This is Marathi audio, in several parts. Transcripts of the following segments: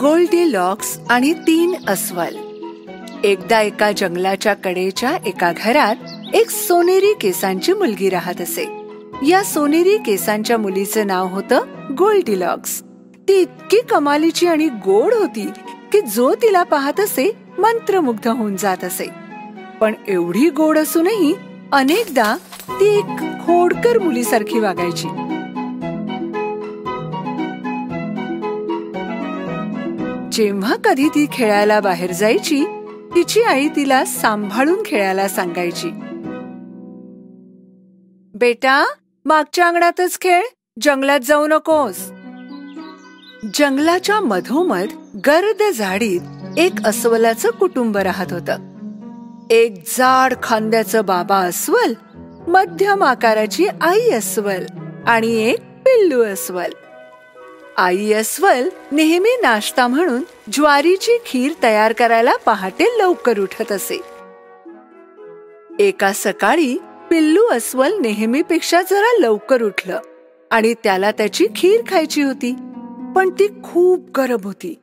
गोल्डीलॉक्स आणि 3 अस्वल. एकदा एका जंगलाच्या कडेच्या एका घरात एक सोनेरी केसांची मुलगी राहत असे. या सोनेरी केसांच्या मुलीचे नाव होतं गोल्डीलॉक्स. ती इतकी कमालीची आणि गोड होती की जो तिला पाहत असे मंत्रमुग्ध होऊन जात असे. पण एवढी गोड असूनही अनेकदा ती एक खोडकर मुलीसारखी वागायची. जेव्हा कधी ती खेळायला बाहेर जायची, तिची आई तिला सांभाळून खेळायला सांगायची. बेटा, मागच्या अंगणातच खेळ, जंगलात जाऊ नकोस. जंगलाच्या मधोमध गर्द झाडीत एक अस्वलाचं कुटुंब राहत होतं. एक जाड खांद्याचं बाबा अस्वल, मध्यम आकाराची आई अस्वल आणि एक पिल्लू अस्वल. आई अस्वल नेहमी नाश्ता म्हणून ज्वारीची खीर तयार करायला पहाटे लवकर उठत असे. एका सकाळी पिल्लू अस्वल नेहमीपेक्षा जरा लवकर उठलं आणि त्याला त्याची खीर खायची होती, पण ती खूप गरम होती.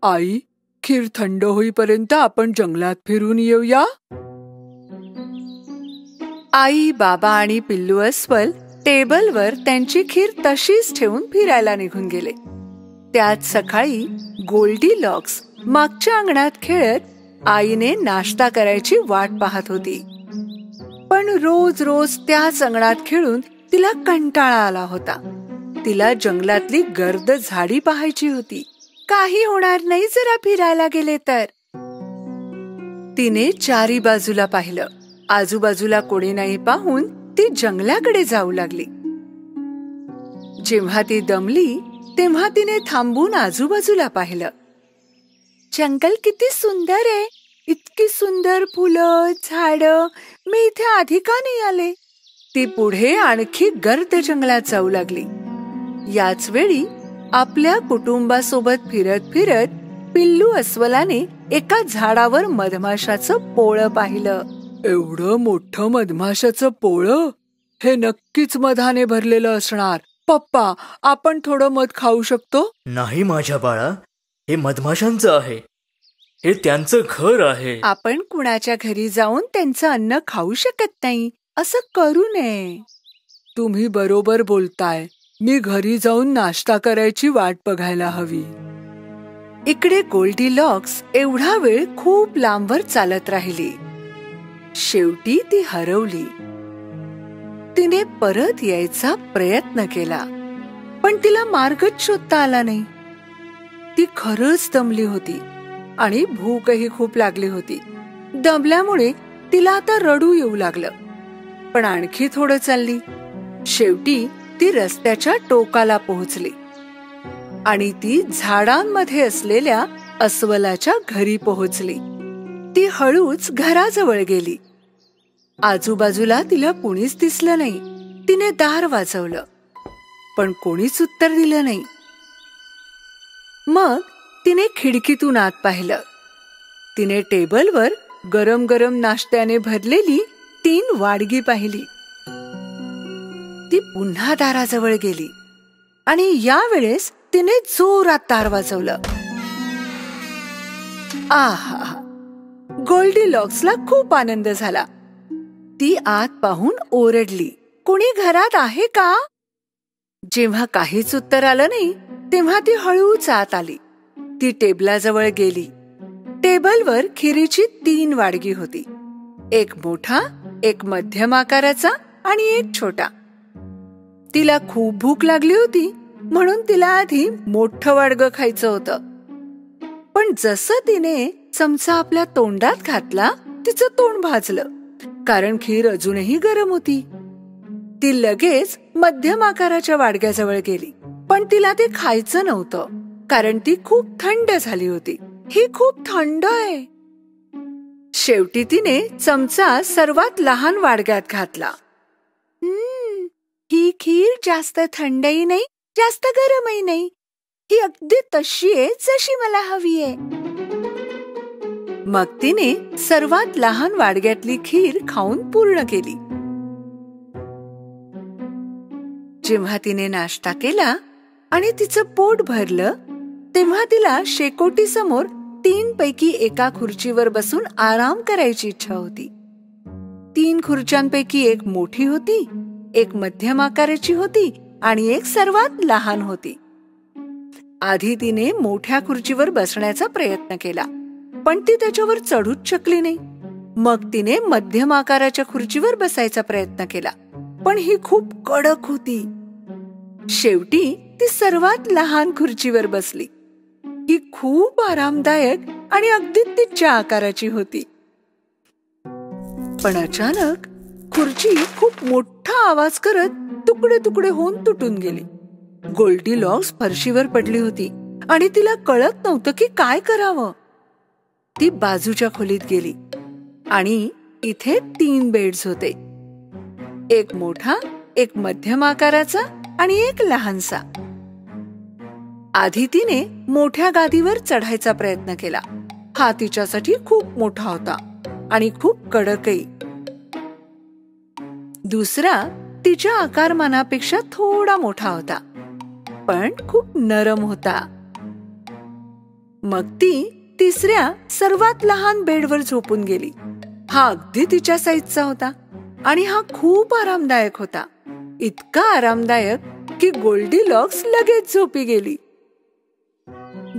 आई, खीर थंड होईपर्यंत आपण जंगलात फिरून येऊया. आई, बाबा आणि पिल्लू अस्वल टेबलवर त्यांची खीर तशीच ठेवून फिरायला निघून गेले. त्याच सकाळी गोल्डीलॉक्स मागच्या अंगणात खेळत आईने नाश्ता करायची वाट पाहत होती. पण रोज रोज त्याच अंगणात खेळून तिला कंटाळा आला होता. तिला जंगलातली गर्द झाडी पाहायची होती. काही होणार नाही जरा फिरायला गेले तर. तिने चारी बाजूला पाहिलं. आजूबाजूला कोणी नाही पाहून ती जंगलाकडे जाऊ लागली. जेव्हा ती दमली तेव्हा तिने थांबून आजूबाजूला पाहिलं. जंगल किती सुंदर आहे. इतकी सुंदर फुलं, झाडं. मी इथे आधी का नाही आले? ती पुढे आणखी गर्द जंगलात जाऊ लागली. याच वेळी आपल्या कुटुंबासोबत फिरत फिरत पिल्लू अस्वलाने एका झाडावर मधमाशाचं पोळं पाहिलं. एवढं मोठं मधमाशाचं पोळं? हे नक्कीच मधाने भरलेलं असणार. पप्पा, आपण थोडं मध खाऊ शकतो? नाही माझ्या बाळा, हे मधमाशांचं आहे. हे त्यांचं घर आहे. आपण कुणाच्या घरी जाऊन त्यांचं अन्न खाऊ शकत नाही. असं करू नये. तुम्ही बरोबर बोलताय. मी घरी जाऊन नाश्ता करायची वाट बघायला हवी. इकडे गोल्डीलॉक्स एवढा वेळ खूप लांबवर चालत राहिली. शेवटी ती हरवली. तिने परत यायचा प्रयत्न केला, पण तिला मार्गच शोधता आला नाही. ती खरंच दमली होती आणि भूकही खूप लागली होती. दमल्यामुळे तिला आता रडू येऊ लागलं. पण आणखी थोडं चालली. शेवटी ती रस्त्याच्या टोकाला पोहोचली आणि ती झाडांमध्ये असलेल्या अस्वलाच्या घरी पोहोचली. ती हळूच घराजवळ गेली. आजूबाजूला तिला कुणीच दिसलं नाही. तिने दार वाजवलं, पण कोणीच उत्तर दिलं नाही. मग तिने खिडकीतून आत पाहिलं. तिने टेबलवर गरम गरम नाश्त्याने भरलेली 3 वाडगी पाहिली. ती पुन्हा दाराजवळ गेली आणि यावेळेस तिने जोरात दार वाजवलं. आहा! गोल्डीलॉक्सला खूप आनंद झाला. ती आत पाहून ओरडली, कोणी घरात आहे का? जेव्हा काहीच उत्तर आलं नाही तेव्हा ती हळूच आत आली. ती टेबलाजवळ गेली. टेबलवर खिरीची 3 वाडगी होती. एक मोठा, एक मध्यम आकाराचा आणि एक छोटा. तिला खूप भूक लागली होती म्हणून तिला आधी मोठं वाडगं खायचं होतं. पण जसं तिने चमचा आपल्या तोंडात घातला तिचं तोंड भाजलं, कारण खीर अजूनही गरम होती. ती लगेच मध्यम आकाराच्या वाडग्याजवळ गेली, पण तिला ते खायचं नव्हतं, कारण ती खूप थंड झाली होती. ही खूप थंड आहे. शेवटी तिने चमचा सर्वात लहान वाडग्यात घातला. ही खीर जास्त थंडही नाही, जास्त गरमही नाही. ही अगदी तशी आहे जशी मला हवी आहे. मग तिने सर्वात लहान वाडग्यातली खीर खाऊन पूर्ण केली. जेव्हा तिने नाश्ता केला आणि तिचं पोट भरलं तेव्हा तिला शेकोटी समोर 3 पैकी एका खुर्चीवर बसून आराम करायची इच्छा होती. 3 खुर्च्यांपैकी एक मोठी होती, एक मध्यम आकाराची होती आणि एक सर्वात लहान होती. आधी तिने मोठ्या खुर्चीवर बसण्याचा प्रयत्न केला, पण ती त्याच्यावर चढूच शकली नाही. मग तिने मध्यम आकाराच्या खुर्चीवर बसायचा प्रयत्न केला, पण ही खूप कडक होती. शेवटी ती सर्वात लहान खुर्चीवर बसली. ही खूप आरामदायक आणि अगदी तिच्या आकाराची होती. पण अचानक खुर्ची खूप मोठा आवाज करत तुकडे तुकडे होऊन तुटून गेली. गोल्डीलॉक्स फरशीवर पडली होती आणि तिला कळत नव्हतं की काय करावं. ती बाजूच्या खोलीत गेली आणि इथे 3 बेड्स होते, एक मोठा, एक मध्यम आकाराचा आणि एक लहानसा. आधी तिने मोठ्या गादीवर चढायचा प्रयत्न केला. हा तिच्यासाठी खूप मोठा होता आणि खूप कडकही. दुसरा तिच्या आकारमानापेक्षा थोडा मोठा होता, पण खूप नरम होता. मग ती तिसऱ्या सर्वात लहान बेडवर झोपून गेली. हा अगदी तिच्या साईजचा होता आणि हा खूप आरामदायक होता. इतका आरामदायक की गोल्डीलॉक्स लगेच झोपी गेली.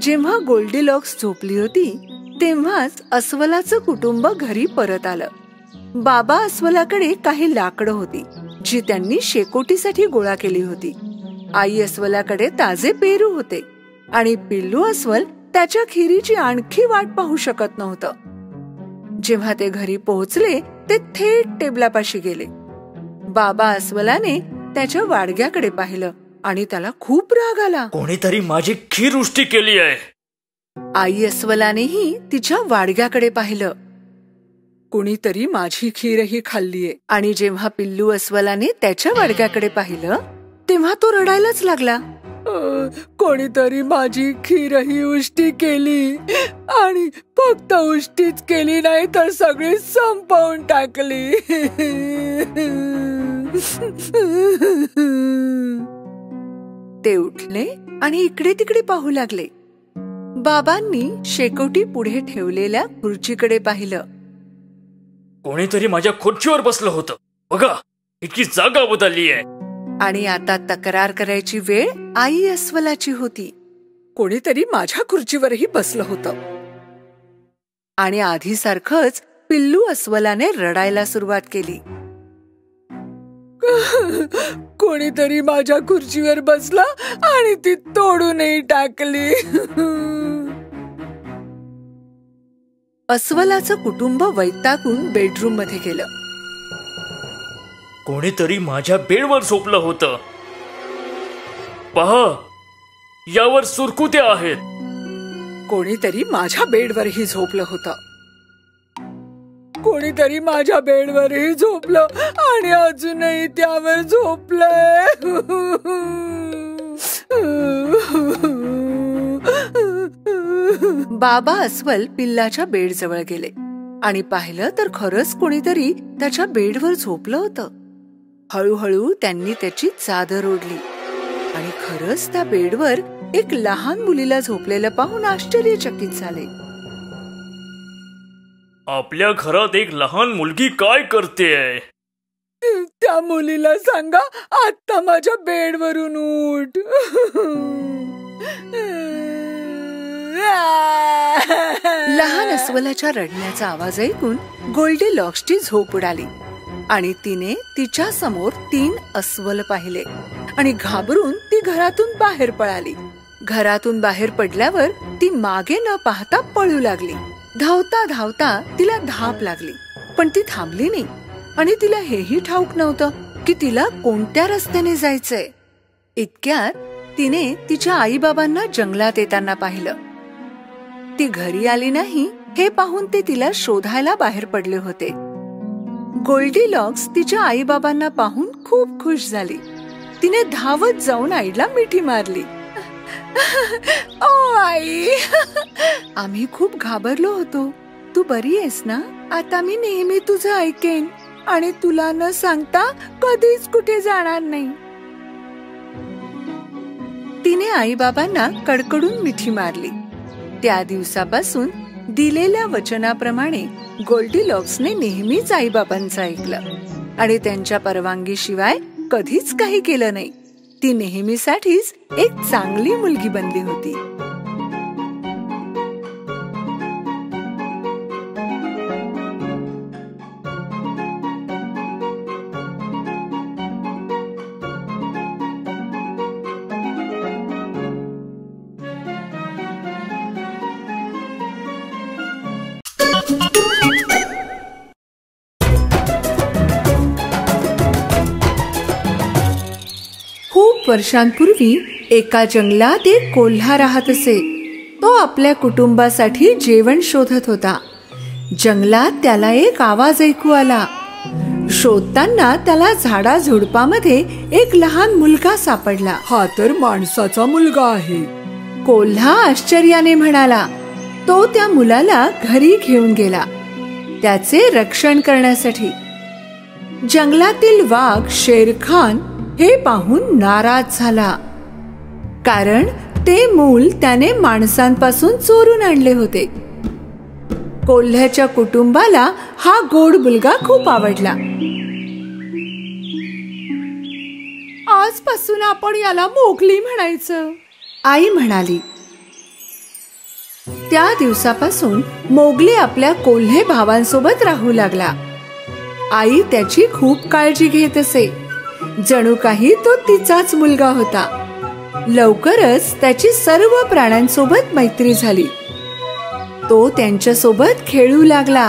जेव्हा गोल्डीलॉक्स झोपली होती तेव्हाच अस्वलाचं कुटुंब घरी परत आलं. बाबा अस्वलाकडे काही लाकडं होती जी त्यांनी शेकोटीसाठी गोळा केली होती. आई अस्वलाकडे ताजे पेरू होते आणि पिल्लू अस्वल त्याच्या खिरीची आणखी वाट पाहू शकत नव्हतं. जेव्हा ते घरी पोहोचले ते थेट टेबलापाशी गेले. बाबा अस्वलाने त्याच्या वाडग्याकडे पाहिलं आणि त्याला खूप राग आला. कोणीतरी माझी खीर उष्टी केली आहे. आई अस्वलानेही तिच्या वाडग्याकडे पाहिलं. कोणीतरी माझी खीरही खाल्लीये. आणि जेव्हा पिल्लू अस्वलाने त्याच्या वाडग्याकडे पाहिलं तेव्हा तो रडायलाच लागला. कोणीतरी माझी खीरही उष्टी केली आणि फक्त उष्टीच केली नाही तर सगळी संपवून टाकली. ते उठले आणि इकडे तिकडे पाहू लागले. बाबांनी शेकोटी पुढे ठेवलेल्या खुर्चीकडे पाहिलं. कोणीतरी माझ्या खुर्चीवर बसलं होतं. बघा, इतकी जागा बदलली आहे. आणि आता तक्रार करायची वेळ आई अस्वलाची होती. कोणीतरी माझ्या खुर्चीवरही बसलं होतं. आणि आधीसारखंच पिल्लू अस्वलाने रडायला सुरुवात केली. कोणीतरी माझ्या खुर्चीवर बसला आणि ती तोडूनही टाकली. अस्वलाचं कुटुंब वैतागून बेडरूम मध्ये गेलं. कोणीतरी माझ्या बेडवर झोपलं होतं. पहा, यावर सुरकुत्या आहेत. कोणीतरी माझ्या बेडवरही झोपलं होतं. कोणीतरी माझ्या बेडवरही झोपलं आणि अजूनही त्यावर झोपलंय. बाबा अस्वल पिल्लाच्या बेडजवळ गेले आणि पाहिलं तर खरंच कोणीतरी त्याच्या बेडवर झोपलं होतं. हळूहळू त्यांनी त्याची चादर ओढली आणि खरंच त्या बेडवर एक लहान मुलीला झोपलेलं पाहून आश्चर्यचकित झाले. आपल्या घरात एक लहान मुलगी काय करतेय? त्या मुलीला सांगा आता माझ्या बेडवरून उठ. लहान अस्वलाच्या रडण्याचा आवाज ऐकून गोल्डीलॉक्सची झोप उडाली आणि तिने तिच्या समोर 3 अस्वल पाहिले आणि घाबरून ती घरातून बाहेर पळाली. घरातून बाहेर पडल्यावर ती मागे न पाहता पळू लागली. धावता धावता तिला धाप लागली, पण ती थांबली नाही आणि तिला हेही ठाऊक नव्हतं की तिला कोणत्या रस्त्याने जायचंय. इतक्यात तिने तिच्या आई बाबांना जंगलात येताना पाहिलं. ती घरी आली नाही हे पाहून ते तिला शोधायला बाहेर पडले होते. गोल्डीलॉक्स तिच्या आई बाबांना पाहून खूप खुश झाली. तिने धावत जाऊन आईला मिठी मारली. ओ आई, आम्ही खूप घाबरलो होतो. तू बरी आहेस ना? आता मी नेहमी तुझं ऐकेन आणि तुला न सांगता कधीच कुठे जाणार नाही. त्याने आईबाबांना कडकडून मिठी मारली. त्या दिवसापासून दिलेल्या वचनाप्रमाणे गोल्डीलॉक्सने नेहमीच आईबाबांचं ऐकलं आणि त्यांच्या परवानगीशिवाय कधीच काही केलं नाही. ती नेहमीसाठीच एक चांगली मुलगी बनली होती. खूप वर्षांपूर्वी एका जंगलात एक कोल्हा राहत असे. तो आपल्या कुटुंबासाठी जेवण शोधत होता. जंगलात त्याला एक आवाज ऐकू आला. शोधताना त्याला झाडाझुडपामध्ये एक लहान मुलगा सापडला. हा तर माणसाचा मुलगा आहे. कोल्हा आश्चर्याने म्हणाला. तो त्या मुलाला घरी घेऊन गेला त्याचे रक्षण करण्यासाठी. जंगलातील वाघ शेरखान हे पाहून नाराज झाला, कारण ते मूल त्याने माणसांपासून चोरून आणले होते. कोल्ह्याच्या कुटुंबाला हा गोड मुलगा खूप आवडला. आजपासून आपण याला मोगली म्हणायचं, आई म्हणाली. त्या दिवसापासून मोगली आपल्या कोल्हे भावांसोबत राहू लागला. आई त्याची खूप काळजी घेत असे, जणू काही तो तिचाच मुलगा होता. लवकरच त्याची सर्व प्राण्यांसोबत मैत्री झाली. तो त्यांच्यासोबत खेळू लागला.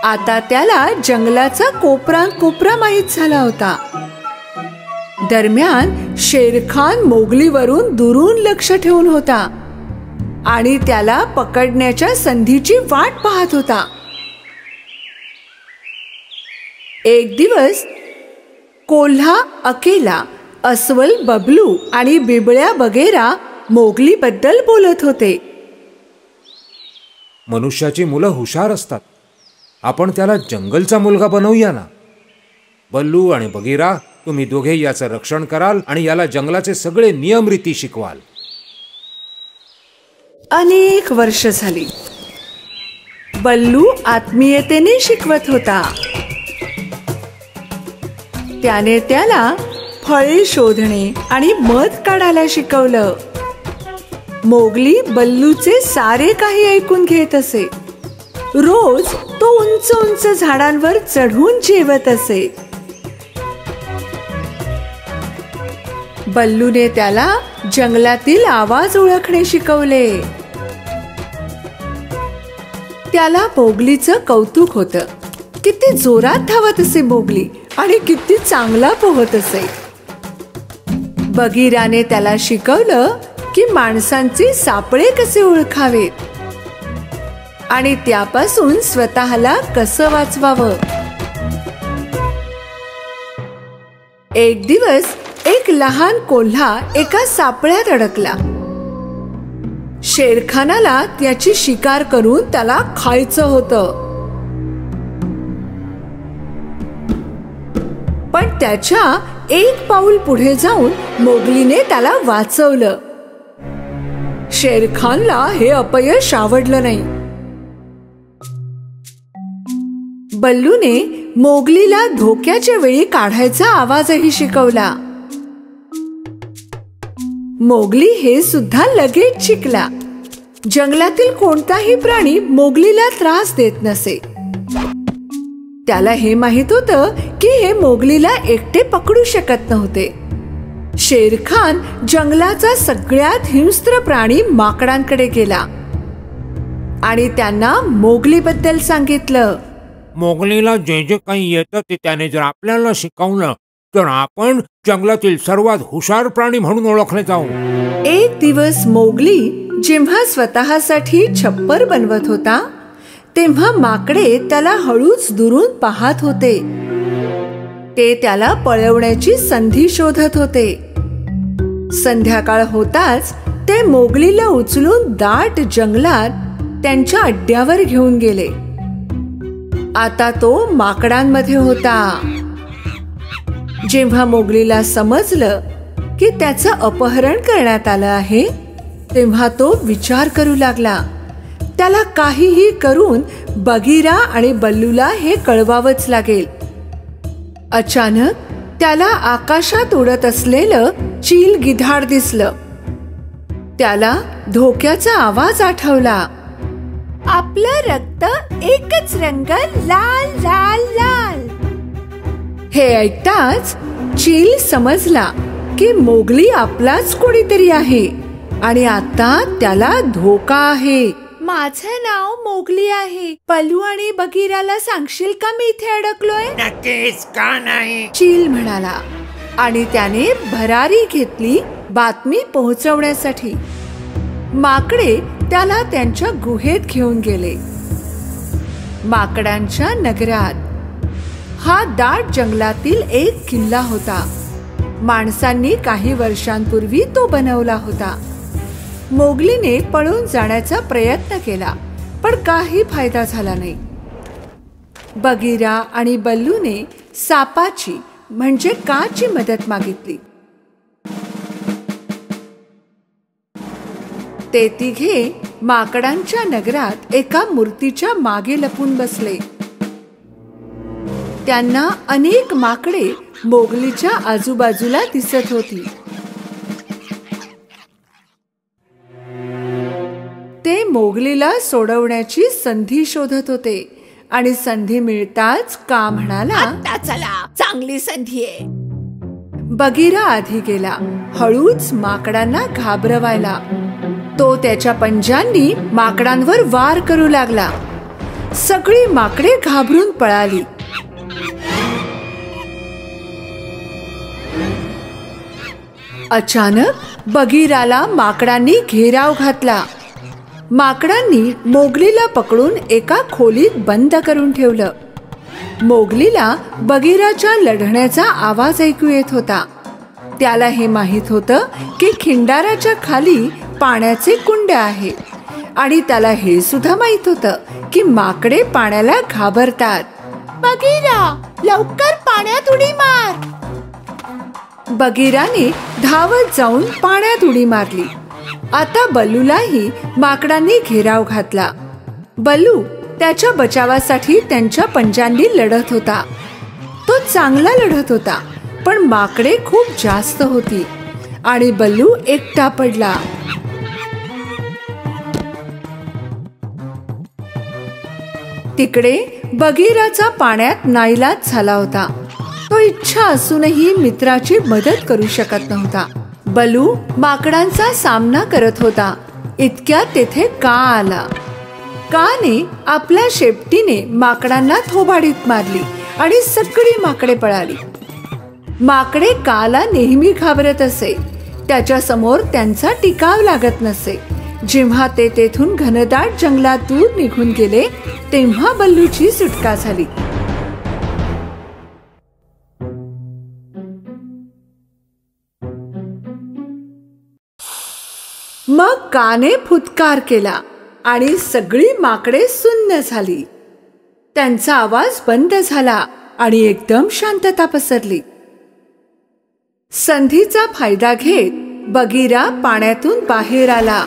आता त्याला जंगलाचा कोपरा माहीत झाला होता. दरम्यान शेरखान मोगलीवरून दुरून लक्ष ठेवून होता आणि त्याला पकडण्याच्या संधीची वाट पाहत होता. एक दिवस कोल्हा अकेला अस्वल बबलू आणि बिबळ्या बगेरा मोगली बद्दल बोलत होते. मनुष्याची मुलं हुशार असतात. आपण त्याला जंगलचा मुलगा बनवूया ना. बल्लू आणि बगीरा, तुम्ही दोघे याचं रक्षण कराल आणि याला जंगलाचे सगळे नियम रीती शिकवाल. अनेक वर्ष झाली. बल्लू आत्मीयतेने शिकवत होता. त्याने त्याला फळे शोधणे आणि मध काढायला शिकवलं. मोगली बल्लूचे सारे काही ऐकून घेत असे. रोज तो उंच उंच झाडांवर चढून जेवत असे. बल्लूने त्याला जंगलातील आवाज ओळखणे शिकवले. त्याला मोगलीचं कौतुक होतं. किती जोरात धावत असे मोगली आणि किती चांगला पोहत असे. बगीराने त्याला शिकवलं की माणसांचे सापळे कसे ओळखावेत आणि त्यापासून स्वतःला कसं वाचवावं. एक दिवस एक लहान कोल्हा एका सापळ्यात अडकला. शेरखानाला त्याची शिकार करून त्याला खायचं होतं, पण त्याच्या एक पाऊल पुढे जाऊन मोगलीने त्याला वाचवलं. शेरखानला हे अपयश आवडलं नाही. बल्लूने मोगलीला धोक्याच्या वेळी काढायचा आवाजही शिकवला. मोगली हे सुद्धा लगेच शिकला. जंगलातील कोणताही प्राणी मोगलीला त्रास देत नसे. त्याला हे माहित होतं की हे मोगलीला एकटे पकडू शकत नव्हते. शेरखान जंगलाचा सगळ्यात हिंस्त्र प्राणी माकडांकडे गेला आणि त्यांना मोगलीबद्दल सांगितलं. मोगलीला जे जे काही येतं ते त्याने जर आपल्याला शिकवलं तर आपण जंगलातील सर्वात हुशार प्राणी म्हणून ओळखले जाऊ. एक दिवस मोगली जेव्हा स्वतःसाठी छप्पर बनवत होता तेव्हा माकडे त्याला हळूच दुरून पाहत होते. ते त्याला पळवण्याची संधी शोधत होते. संध्याकाळ होताच ते मोगलीला उचलून दाट जंगलात त्यांच्या अड्ड्यावर घेऊन गेले. आता तो माकडांमध्ये होता. जेव्हा मोगलीला समजलं की त्याचं अपहरण करण्यात आलं आहे, तेव्हा तो विचार करू लागला. त्याला काहीही करून बगीरा आणि बल्लूला हे कळवावंच लागेल. अचानक त्याला आकाशात उडत असलेलं चील गिधाड दिसलं. त्याला धोक्याचा आवाज आठवला. आपलं रक्त एकच रंग, लाल लाल लाल. हे ऐकताच चील समजला की मोगली आपलाच कोणीतरी आहे आणि आता त्याला धोका आहे. माझं नाव मोगली आहे. बल्लू आणि बगीराला सांगशील का मी इथे अडकलोय? नक्कीच, का नाही? चील म्हणाला आणि त्याने भरारी घेतली बातमी पोहोचवण्यासाठी. माकडे त्याला त्यांच्या गुहेत घेऊन गेले. माकडांच्या नगरात हा दाट जंगलातील एक किल्ला होता. माणसांनी काही वर्षांपूर्वी तो बनवला होता. मोगलीने पळून जाण्याचा प्रयत्न केला, पण काही फायदा झाला नाही. बगीरा आणि बल्लूने सापाची म्हणजे काची मदत मागितली. ते तिघे माकडांच्या नगरात एका मूर्तीच्या मागे लपून बसले. त्यांना अनेक माकडे मोगलीच्या आजूबाजूला दिसत होती. ते मोगलीला सोडवण्याची संधी शोधत होते आणि संधी मिळताच का म्हणाला, आता चला, चांगली संधी आहे. बगीरा आधी गेला, हळूच माकडांना घाबरवायला. तो त्याच्या पंजांनी माकडांवर वार करू लागला. सगळी माकडे घाबरून पळाली. अचानक बगीराला माकडांनी घेराव घातला. माकडांनी मोगलीला पकडून एका खोलीत बंद करून ठेवलं. मोगलीला बगीराच्या लढण्याचा आवाज ऐकू येत होता. त्याला हे माहित होतं की खिंडाराच्या खाली पाण्याचे कुंड आहे आणि त्याला हे सुद्धा माहित होतं की माकडे पाण्याला घाबरतात. बगीरा, लवकर पाण्यात उडी मार. बगीराने धावत जाऊन पाण्यात उडी मारली. आता बल्लूलाही माकडांनी घेराव घातला. बल्लू त्याच्या बचावासाठी त्यांच्या पंजांनी लढत होता. तो चांगला लढत होता, पण माकडे खूप जास्त होती आणि बल्लू एकटा पडला. तिकडे बगीराचा पाण्यात नाईलाज झाला होता. तो इच्छा असूनही मित्राची मदत करू शकत नव्हता. बल्लू माकडांचा सामना करत होता. इतक्यात तेथे का आला. काने आपल्या शेपटीने माकडांना थोबाडीत मारली आणि सगळी माकडे पळाली. माकडे काला नेहमी घाबरत असे. त्याच्या समोर त्यांचा टिकाव लागत नसे. जेव्हा ते तेथून घनदाट जंगलात दूर निघून गेले, तेव्हा बल्लूची सुटका झाली. मग काने फुत्कार केला आणि सगळी माकडे सुन्न झाली. त्यांचा आवाज बंद झाला आणि एकदम शांतता पसरली. संधीचा फायदा घेत बगीरा पाण्यातून बाहेर आला.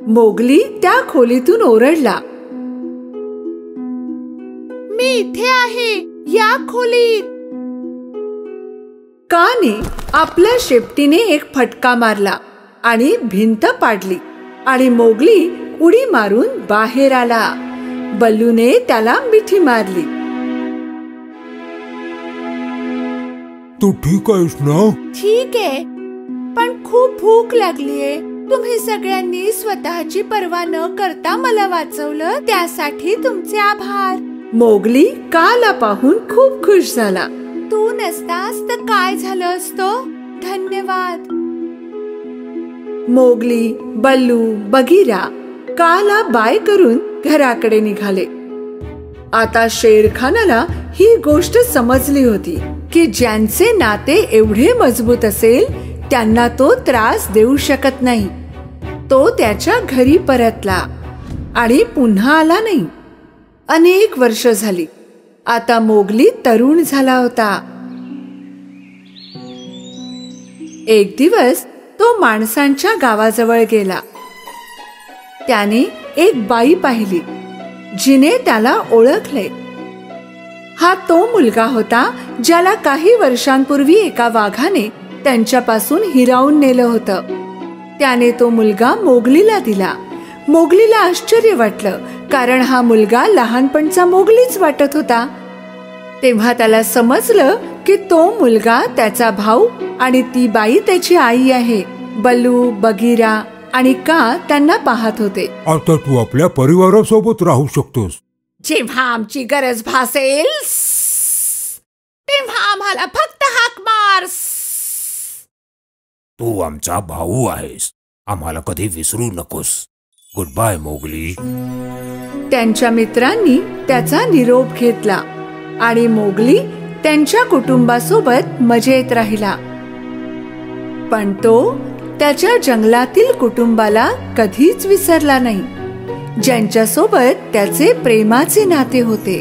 मोगली त्या खोलीतून ओरडला, मी इथे आहे, या खोलीत. काने आपल्या शेपटीने एक फटका मारला आणि भिंत पाडली आणि मोगली उडी मारून बाहेर आला. बल्लूने त्याला मिठी मारली. तू ठीक आहेस ना? ठीक आहे, पण खूप भूक लागलीये. तुम्ही सगळ्यांनी स्वतःची पर्वा न करता मला वाचवलं, त्यासाठी तुमचे आभार. मोगली काला पाहून खूप खुश झाला. तू नसतास तर काय झालं असतं. धन्यवाद. मोगली, बल्लू, बगीरा काला बाय करून घराकडे निघाले. आता शेरखानाला ही गोष्ट समजली होती की ज्यांचे नाते एवढे मजबूत असेल त्यांना तो त्रास देऊ शकत नाही. तो त्याच्या घरी परतला आणि पुन्हा आला नाही. अनेक वर्ष झाली. आता मोगली तरुण झाला होता. एक दिवस तो माणसांच्या गावाजवळ गेला. त्याने एक बाई पाहिली, जिने त्याला ओळखले. हा तो मुलगा होता ज्याला काही वर्षांपूर्वी एका वाघाने त्यांच्यापासून हिरावून नेलं होतं. त्याने तो मुलगा मोगलीला दिला. मोगलीला आश्चर्य वाटलं, कारण हा मुलगा लहानपणचा मोगलीच वाटत होता. तेव्हा त्याला समजलं की तो मुलगा त्याचा भाऊ आणि ती बाई त्याची आई आहे. बल्लू, बगीरा आणि का त्यांना पाहत होते. आता तू आपल्या परिवारासोबत राहू शकतोस. जेव्हा आमची गरज भासेल तेव्हा आम्हाला फक्त हाक मार. तू आमचा भाऊ आहेस, आम्हाला कधी विसरू नकोस. Good bye Mowgli. त्यांच्या मित्रांनी त्याचा निरोप घेतला आणि मोगली त्यांच्या कुटुंबासोबत मजेत राहिला. पण तो त्याच्या जंगलातील कुटुंबाला कधीच विसरला नाही, ज्यांच्यासोबत त्याचे प्रेमाचे नाते होते.